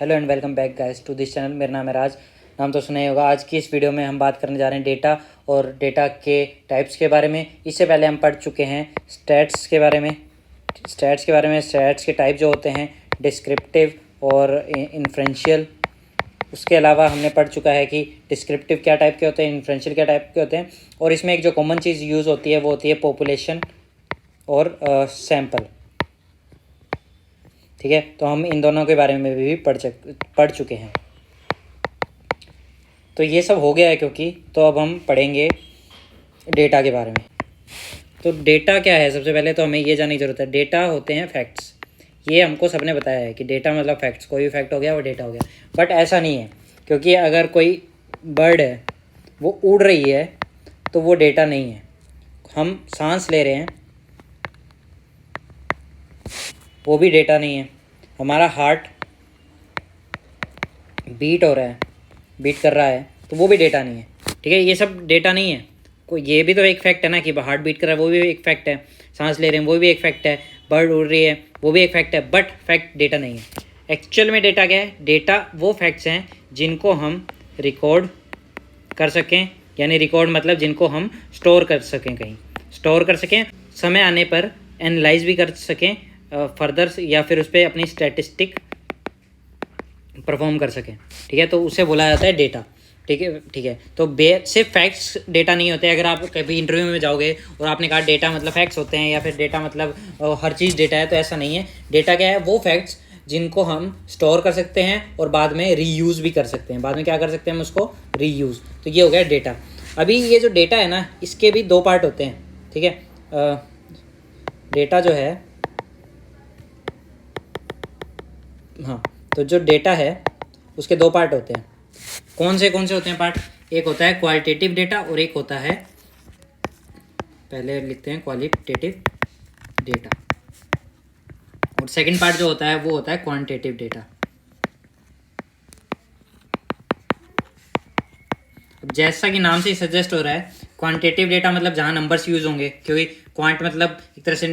Hello and welcome back guys to this channel. मेरा नाम है राज। नाम तो सुना ही होगा। आज की इस वीडियो में हम बात करने जा रहे हैं डेटा और डेटा के टाइप्स के बारे में। इससे पहले हम पढ़ चुके हैं स्टैट्स के बारे में। स्टैट्स के टाइप जो होते हैं डिस्क्रिप्टिव और इन्फ्रेंशियल। उसके अलावा हमने पढ़ चुका है कि डिस्क्रिप्टिव क्या टाइप के होते हैं, इन्फ्रेंशियल क्या टाइप के होते हैं। और इसमें एक जो कॉमन चीज़ यूज़ होती है वो होती है पॉपुलेशन और सैम्पल। ठीक है, तो हम इन दोनों के बारे में भी पढ़ चुके हैं। तो ये सब हो गया है क्योंकि तो अब हम पढ़ेंगे डेटा के बारे में। तो डेटा क्या है, सबसे पहले तो हमें ये जानने की ज़रूरत है। डेटा होते हैं फैक्ट्स। ये हमको सबने बताया है कि डेटा मतलब फैक्ट्स, कोई भी फैक्ट हो गया वो डेटा हो गया। बट ऐसा नहीं है, क्योंकि अगर कोई बर्ड है वो उड़ रही है तो वो डेटा नहीं है। हम सांस ले रहे हैं वो भी डेटा नहीं है। हमारा हार्ट बीट हो रहा है, बीट कर रहा है, तो वो भी डेटा नहीं है। ठीक है, ये सब डेटा नहीं है। कोई ये भी तो एक फैक्ट है ना कि हार्ट बीट कर रहा है, वो भी एक फैक्ट है। सांस ले रहे हैं वो भी एक फैक्ट है। बर्ड उड़ रही है वो भी एक फैक्ट है। बट फैक्ट डेटा नहीं है। एक्चुअल में डेटा क्या है? डेटा वो फैक्ट्स हैं जिनको हम रिकॉर्ड कर सकें, यानी रिकॉर्ड मतलब जिनको हम स्टोर कर सकें, कहीं स्टोर कर सकें, समय आने पर एनालाइज भी कर सकें फर्दर, या फिर उस पर अपनी स्टैटिस्टिक परफॉर्म कर सकें। ठीक है, तो उसे बोला जाता है डेटा। ठीक है। तो सिर्फ फैक्ट्स डेटा नहीं होते। अगर आप कभी इंटरव्यू में जाओगे और आपने कहा डेटा मतलब फैक्ट्स होते हैं या फिर डेटा मतलब हर चीज़ डेटा है, तो ऐसा नहीं है। डेटा क्या है? वो फैक्ट्स जिनको हम स्टोर कर सकते हैं और बाद में रीयूज़ भी कर सकते हैं। बाद में क्या कर सकते हैं हम उसको? रीयूज़। तो ये हो गया डेटा। अभी ये जो डेटा है ना, इसके भी दो पार्ट होते हैं। ठीक है, डेटा जो है, हाँ, तो जो डेटा है उसके दो पार्ट होते हैं। कौन से होते हैं पार्ट? एक होता है क्वालिटेटिव डेटा और एक होता है, पहले लिखते हैं क्वालिटेटिव डेटा, और सेकंड पार्ट जो होता है वो होता है क्वांटिटेटिव डेटा। अब जैसा कि नाम से ही सजेस्ट हो रहा है, क्वांटिटेटिव डेटा मतलब जहाँ नंबर्स यूज होंगे, क्योंकि क्वांट मतलब एक तरह से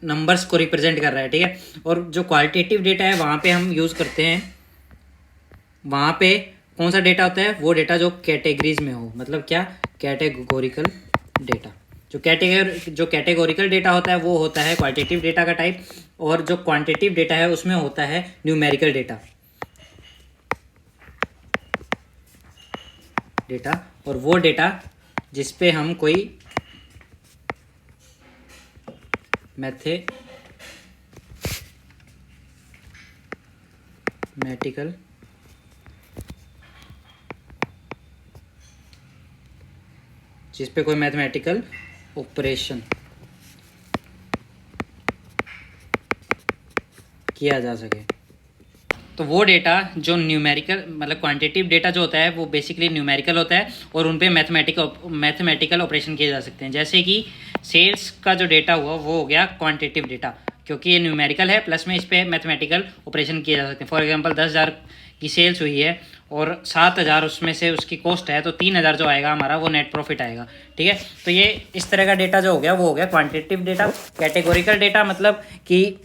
नंबर्स को रिप्रेजेंट कर रहा है। ठीक है, और जो क्वालिटेटिव डेटा है वहाँ पे हम यूज़ करते हैं, वहाँ पे कौन सा डेटा होता है? वो डेटा जो कैटेगरीज में हो। मतलब क्या? Categorical data. जो कैटेगोरिकल डेटा होता है वो होता है क्वालिटेटिव डेटा का टाइप, और जो क्वांटिटेटिव डेटा है उसमें होता है न्यूमेरिकल डेटा। और वो डेटा जिस पे हम कोई मैथमेटिकल ऑपरेशन किया जा सके। तो वो डेटा जो न्यूमेरिकल मतलब क्वांटिटेटिव डेटा जो होता है वो बेसिकली न्यूमेरिकल होता है, और उन पे मैथमेटिकल ऑपरेशन किए जा सकते हैं। जैसे कि सेल्स का जो डेटा हुआ वो हो गया क्वांटिटेटिव डेटा, क्योंकि ये न्यूमेरिकल है, प्लस में इस पर मैथमेटिकल ऑपरेशन किए जा सकते हैं। फॉर एग्जांपल 10,000 की सेल्स हुई है और 7,000 उसमें से उसकी कॉस्ट है, तो 3,000 जो आएगा हमारा वो नेट प्रॉफिट आएगा। ठीक है, तो ये इस तरह का डेटा जो हो गया वो हो गया क्वांटिटेटिव डेटा। कैटेगोरिकल डेटा मतलब कि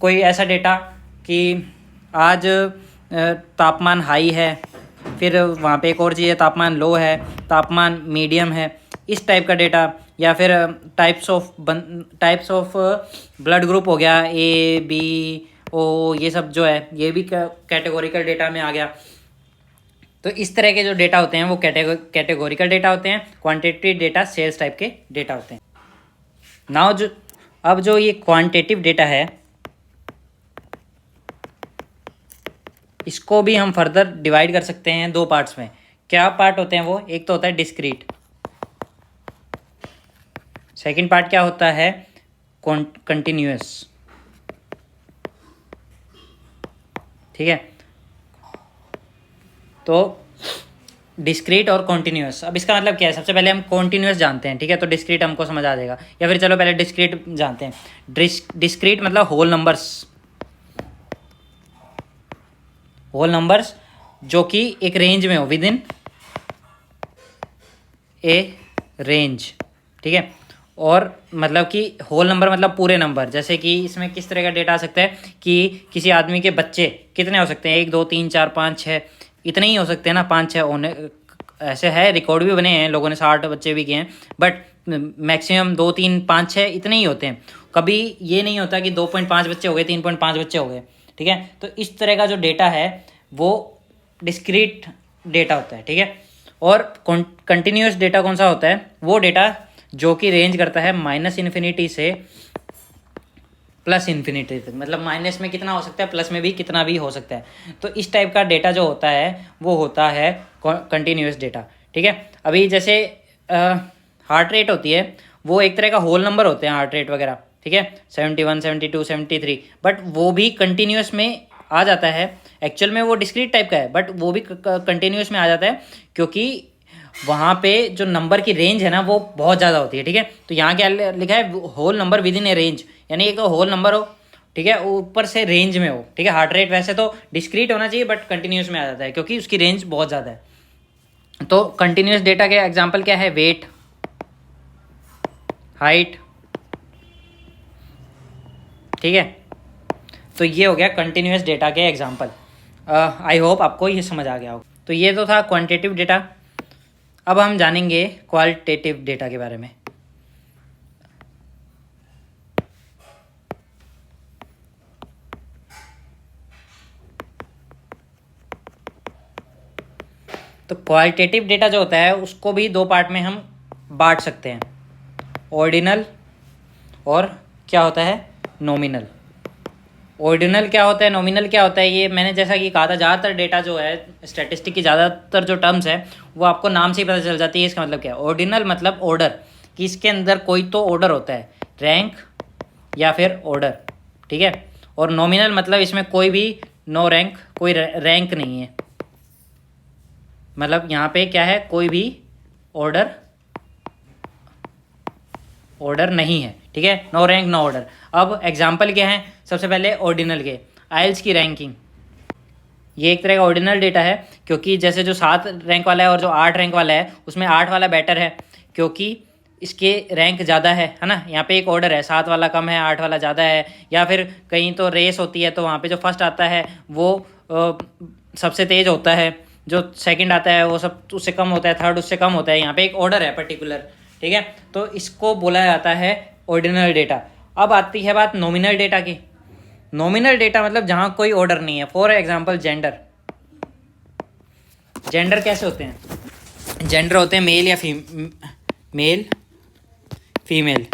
कोई ऐसा डेटा कि आज तापमान हाई है, फिर वहाँ पे एक और चीज़ है तापमान लो है, तापमान मीडियम है, इस टाइप का डेटा। या फिर टाइप्स ऑफ ब्लड ग्रुप हो गया, ए बी ओ, ये सब जो है ये भी कैटेगोरिकल डेटा में आ गया। तो इस तरह के जो डेटा होते हैं वो कैटेगोरिकल डेटा होते हैं। क्वांटिटेटिव डेटा सेल्स टाइप के डेटा होते हैं। अब जो ये क्वांटिटेटिव डेटा है इसको भी हम फर्दर डिवाइड कर सकते हैं दो पार्ट्स में। क्या पार्ट होते हैं वो? एक तो होता है डिस्क्रीट, सेकंड पार्ट क्या होता है? कंटिन्यूअस। ठीक है, तो डिस्क्रीट और कॉन्टिन्यूअस। अब इसका मतलब क्या है? सबसे पहले हम कॉन्टिन्यूअस जानते हैं। ठीक है, तो डिस्क्रीट हमको समझ आ जाएगा, या फिर चलो पहले डिस्क्रीट जानते हैं। डिस्क्रीट मतलब होल नंबर्स जो कि एक रेंज में हो, विद इन ए रेंज। ठीक है, और मतलब कि होल नंबर मतलब पूरे नंबर, जैसे कि इसमें किस तरह का डेटा आ सकता है कि किसी आदमी के बच्चे कितने हो सकते हैं, 1 2 3 4 5 6, इतने ही हो सकते हैं ना, 5 6 होने ऐसे है, रिकॉर्ड भी बने हैं, लोगों ने 60 बच्चे भी किए हैं, बट मैक्सिमम 2 3 5 6 इतने ही होते हैं। कभी ये नहीं होता कि 2.5 बच्चे हो गए, 3.5 बच्चे हो गए, ठीक है। तो इस तरह का जो डेटा है वो डिस्क्रीट डेटा होता है, ठीक है। और कंटिन्यूस डेटा कौन सा होता है, वो डेटा जो कि रेंज करता है -∞ से +∞ तक, मतलब माइनस में कितना हो सकता है, प्लस में भी कितना भी हो सकता है। तो इस टाइप का डेटा जो होता है वो होता है कंटिन्यूस डेटा, ठीक है। अभी जैसे हार्ट रेट होती है, वो एक तरह का होल नंबर होते हैं हार्ट रेट वगैरह, ठीक है, 71 72 73, बट वो भी कंटिन्यूस में आ जाता है। एक्चुअल में वो डिस्क्रीट टाइप का है, बट वो भी कंटिन्यूस में आ जाता है, क्योंकि वहाँ पे जो नंबर की रेंज है ना वो बहुत ज़्यादा होती है, ठीक है। तो यहाँ क्या लिखा है, whole number within a range, यानी एक तो होल नंबर हो, ठीक है, ऊपर से रेंज में हो, ठीक है। हार्ट रेट वैसे तो डिस्क्रीट होना चाहिए, बट कंटिन्यूस में आ जाता है क्योंकि उसकी रेंज बहुत ज़्यादा है। तो कंटिन्यूस डेटा के एग्जाम्पल क्या है, वेट, हाइट, ठीक है। तो ये हो गया कंटिन्यूस डेटा के एग्जाम्पल। आई होप आपको ये समझ आ गया हो। तो ये तो था क्वांटिटेटिव डेटा। अब हम जानेंगे क्वालिटेटिव डेटा के बारे में। तो क्वालिटेटिव डेटा जो होता है उसको भी 2 पार्ट में हम बांट सकते हैं, ऑर्डिनल और क्या होता है, नॉमिनल। ऑर्डिनल क्या होता है, नॉमिनल क्या होता है, ये मैंने जैसा कि कहा था, ज़्यादातर डेटा जो है स्टैटिस्टिक की ज़्यादातर जो टर्म्स है वो आपको नाम से ही पता चल जाती है। इसका मतलब क्या है, ऑर्डिनल मतलब ऑर्डर, कि इसके अंदर कोई तो ऑर्डर होता है, रैंक या फिर ऑर्डर, ठीक है। और नॉमिनल मतलब इसमें कोई भी नो रैंक, कोई रैंक नहीं है, मतलब यहाँ पे क्या है, कोई भी ऑर्डर नहीं है, ठीक है, नो रैंक नो ऑर्डर। अब एग्जाम्पल क्या है, सबसे पहले ऑर्डिनल के, आइल्स की रैंकिंग, ये एक तरह का ऑर्डिनल डेटा है, क्योंकि जैसे जो 7 रैंक वाला है और जो 8 रैंक वाला है उसमें 8 वाला बेटर है, क्योंकि इसके रैंक ज़्यादा है ना। यहाँ पे एक ऑर्डर है, 7 वाला कम है, 8 वाला ज़्यादा है, या फिर कहीं तो रेस होती है तो वहाँ पे जो फर्स्ट आता है वो सबसे तेज़ होता है, जो सेकंड आता है वो सब उससे कम होता है, थर्ड उससे कम होता है। यहाँ पे एक ऑर्डर है पर्टिकुलर, ठीक है। तो इसको बोला जाता है ऑर्डिनल डेटा। अब आती है बात नॉमिनल डेटा की। नॉमिनल डेटा मतलब जहाँ कोई ऑर्डर नहीं है। फॉर एग्जांपल जेंडर, जेंडर कैसे होते हैं, जेंडर होते हैं मेल या मेल फीमेल।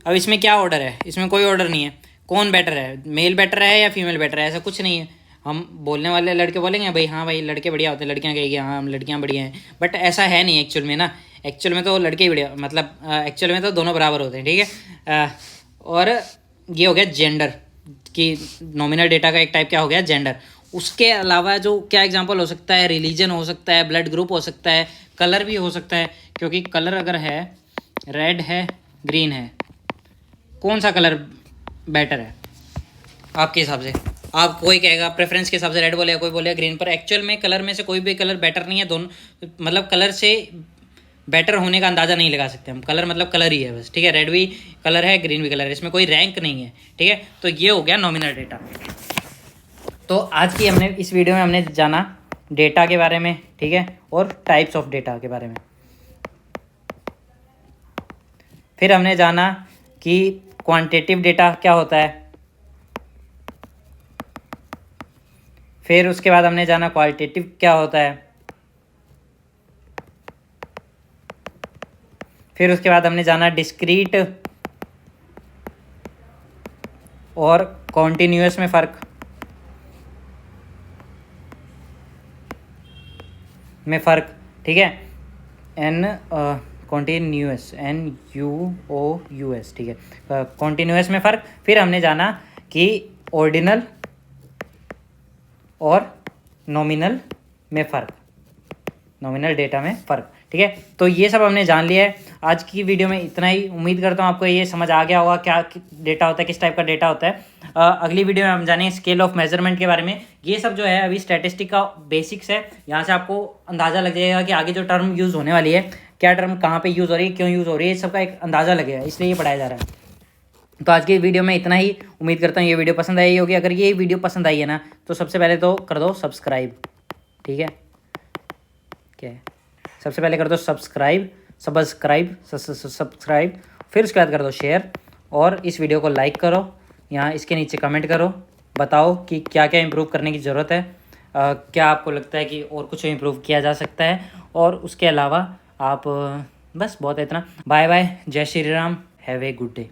अब इसमें क्या ऑर्डर है, इसमें कोई ऑर्डर नहीं है, कौन बेटर है, मेल बेटर है या फीमेल बेटर है, ऐसा कुछ नहीं है। हम बोलने वाले लड़के बोलेंगे भाई हाँ भाई लड़के बढ़िया होते हैं, लड़कियाँ कहेगी हाँ हम लड़कियाँ बढ़िया हैं, बट ऐसा है नहीं एक्चुअल में ना। एक्चुअल में तो लड़के ही बढ़िया, मतलब एक्चुअल में तो दोनों बराबर होते हैं, ठीक है। और ये हो गया जेंडर कि नॉमिनल डेटा का एक टाइप क्या हो गया, जेंडर। उसके अलावा जो क्या एग्जांपल हो सकता है, रिलीजन हो सकता है, ब्लड ग्रुप हो सकता है, कलर भी हो सकता है, क्योंकि कलर अगर है, रेड है, ग्रीन है, कौन सा कलर बेटर है आपके हिसाब से? आप कोई कहेगा प्रेफरेंस के हिसाब से रेड बोलेगा, कोई बोलेगा ग्रीन, पर एक्चुअल में कलर में से कोई भी कलर बेटर नहीं है। दोनों मतलब कलर से बेटर होने का अंदाज़ा नहीं लगा सकते हम, कलर मतलब कलर ही है बस, ठीक है। रेड भी कलर है, ग्रीन भी कलर है, इसमें कोई रैंक नहीं है, ठीक है। तो ये हो गया नॉमिनल डेटा। तो आज की हमने इस वीडियो में हमने जाना डेटा के बारे में, ठीक है, और टाइप्स ऑफ डेटा के बारे में। फिर हमने जाना कि क्वांटिटेटिव डेटा क्या होता है, फिर उसके बाद हमने जाना क्वालिटेटिव क्या होता है, फिर उसके बाद हमने जाना डिस्क्रीट और कॉन्टिन्यूस में फ़र्क, ठीक है, कॉन्टिन्यूस NUOUS, ठीक है, कॉन्टिन्यूस में फ़र्क। फिर हमने जाना कि ऑर्डिनल और नॉमिनल में फ़र्क, नॉमिनल डेटा में फ़र्क, ठीक है। तो ये सब हमने जान लिया है। आज की वीडियो में इतना ही। उम्मीद करता हूँ आपको ये समझ आ गया होगा क्या डेटा होता है, किस टाइप का डेटा होता है। अगली वीडियो में हम जानेंगे स्केल ऑफ मेजरमेंट के बारे में। ये सब जो है अभी स्टैटिस्टिक का बेसिक्स है, यहाँ से आपको अंदाज़ा लग जाएगा कि आगे जो टर्म यूज़ होने वाली है क्या टर्म कहाँ पे यूज़ हो रही है, क्यों यूज़ हो रही है, सबका एक अंदाज़ा लगेगा, इसलिए ये पढ़ाया जा रहा है। तो आज की वीडियो में इतना ही। उम्मीद करता हूँ ये वीडियो पसंद आई होगी। अगर ये वीडियो पसंद आई है ना तो सबसे पहले तो कर दो सब्सक्राइब, ठीक है, क्या है, सबसे पहले कर दो सब्सक्राइब, फिर उसके बाद कर दो शेयर, और इस वीडियो को लाइक करो। यहाँ इसके नीचे कमेंट करो, बताओ कि क्या क्या इम्प्रूव करने की ज़रूरत है, क्या आपको लगता है कि और कुछ इम्प्रूव किया जा सकता है। और उसके अलावा आप बस बहुत है इतना। बाय बाय, जय Shri Ram, have a good day.